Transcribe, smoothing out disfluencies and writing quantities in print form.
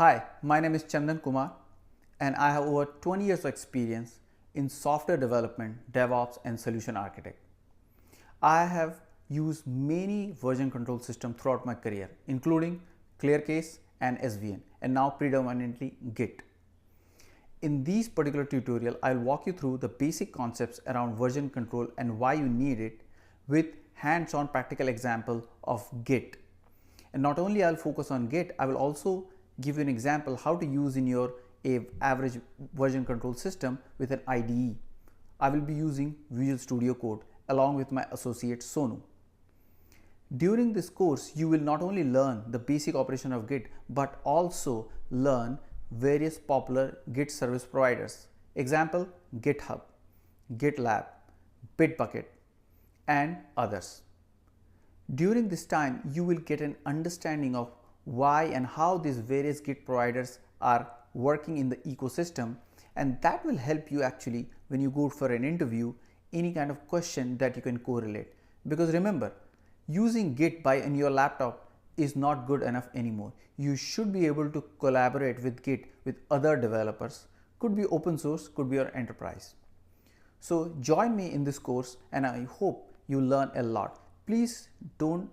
Hi, my name is Chandan Kumar and I have over 20 years of experience in software development, DevOps and solution architect. I have used many version control systems throughout my career, including ClearCase and SVN, and now predominantly Git. In this particular tutorial, I'll walk you through the basic concepts around version control and why you need it with hands-on practical example of Git. And not only I'll focus on Git, I will also give you an example how to use in your average version control system with an IDE. I will be using Visual Studio Code along with my associate Sonu. During this course, you will not only learn the basic operation of Git, but also learn various popular Git service providers. Example, GitHub, GitLab, Bitbucket, and others. During this time, you will get an understanding of why and how these various Git providers are working in the ecosystem, and that will help you actually when you go for an interview, any kind of question that you can correlate. Because remember, using Git in your laptop is not good enough anymore. You should be able to collaborate with Git with other developers. Could be open source, could be your enterprise. So join me in this course and I hope you learn a lot. Please don't